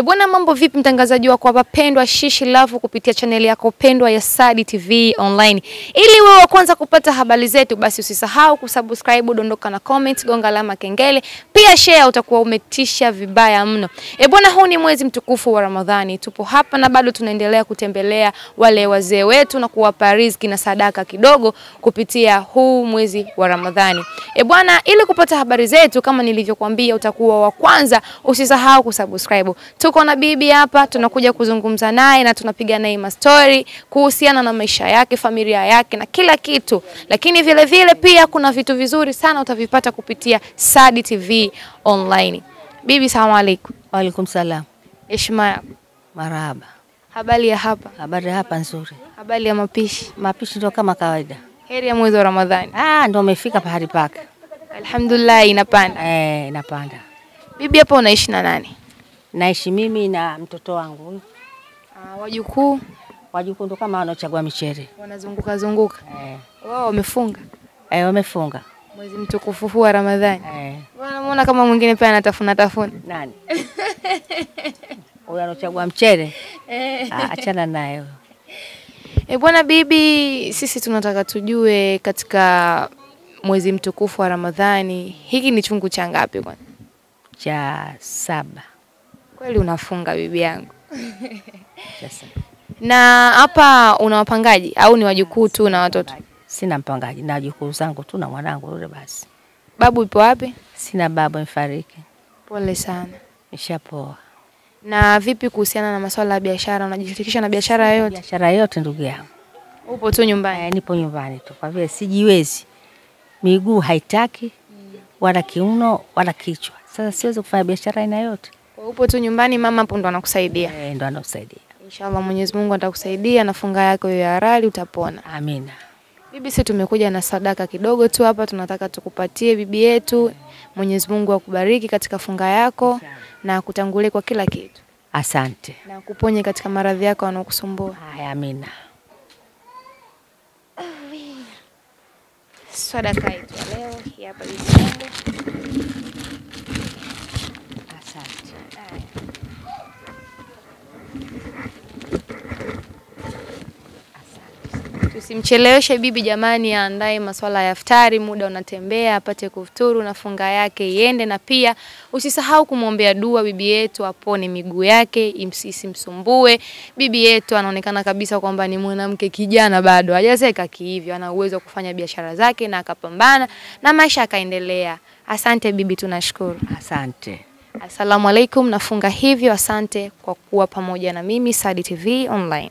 Bwana, mambo vipi mtangazaji wako hapa pendwa Shishi Love kupitia channel yako pendwa ya Sadi TV Online. Ili wewe wa kwanza kupata habari zetu, basi usisahau kusubscribe, dondoka na comment, gonga alama kengele, pia share, utakuwa umetisha vibaya mno. Bwana, huu ni mwezi mtukufu wa Ramadhani. Tupo hapa na bado tunaendelea kutembelea wale wazee wetu na kuwapa riziki na sadaka kidogo kupitia huu mwezi wa Ramadhani. Bwana, ili kupata habari zetu kama nilivyokuambia utakuwa wa kwanza, usisahau kusubscribe. Tuko na bibi hapa, tunakuja kuzungumza naye na tunapiga naye mastori kuhusiana na maisha yake, familia yake na kila kitu. Lakini vile vile pia kuna vitu vizuri sana utavipata kupitia Sadi TV Online. Bibi, salamu alaykum. Wa alaykum salam. Heshima yako. Marhaba. Habari ya hapa? Habari hapa nzuri. Habari ya mapishi? Mapishi ndo kama kawaida. Heri ya mwezi wa Ramadhani. Ndo umefika pahali pake. Alhamdulillah, inapanda. Inapanda. Bibi, hapa unaishi na nani? Naishi mimi na mtoto wangu. Wajukuu? Wajukuu ndo kama wanaochagua michere. Wanazunguka zunguka. Wao wamefunga? Wamefunga. Mwezi mtukufu wa Ramadhani. Wanamuona kama mwingine pia anatafuna tafuna. Nani? Huyo anachagua mchere. Achana naye. Bwana bibi, sisi tunataka tujue katika mwezi mtukufu wa Ramadhani, hiki ni chungu cha ngapi kwani? Cha 7. Kweli unafunga bibi yangu? Na hapa una wapangaji au ni wajukuu tu na watoto? Sina mpangaji, na wajukuu zangu tu na mwanangu yule basi. Babu yupo wapi? Sina babu, amefariki. Pole sana. Nishapoa. Na vipi kuhusiana na masuala ya biashara? Unajishirikisha na biashara yoyote? Biashara yote ndugu yangu. Upo tu nyumbani? Nipo nyumbani tu kwa vile sijiwezi. Miguu haitaki wala kiuno wala kichwa. Sasa siwezi kufanya biashara aina yote. Upo tu nyumbani, mama hapo ndo anakusaidia? Ndo anakusaidia. Inshallah Mwenyezi Mungu atakusaidia na funga yako ya halali utapona. Amina. Bibi, sisi tumekuja na sadaka kidogo tu hapa, tunataka tukupatie bibi yetu. Mwenyezi Mungu akubariki katika funga yako na kutangulie kwa kila kitu. Asante. Na kuponye katika maradhi yako yanayokusumbua. Haya, amina. Sadaka yetu leo hii hapa bibi yangu. Asante. Tusimcheleweshe bibi jamani, aandae masuala ya iftari, muda unatembea, apate kufuturu na funga yake iende, na pia usisahau kumwombea dua bibi yetu apone miguu yake isimsumbue. Bibi yetu anaonekana kabisa kwamba ni mwanamke kijana, bado hajazeka kihivyo, ana uwezo wa kufanya biashara zake na akapambana na maisha akaendelea. Asante bibi, tunashukuru. Asante. Asalamu alaykum, nafunga hivyo. Asante kwa kuwa pamoja na mimi Sadi TV Online.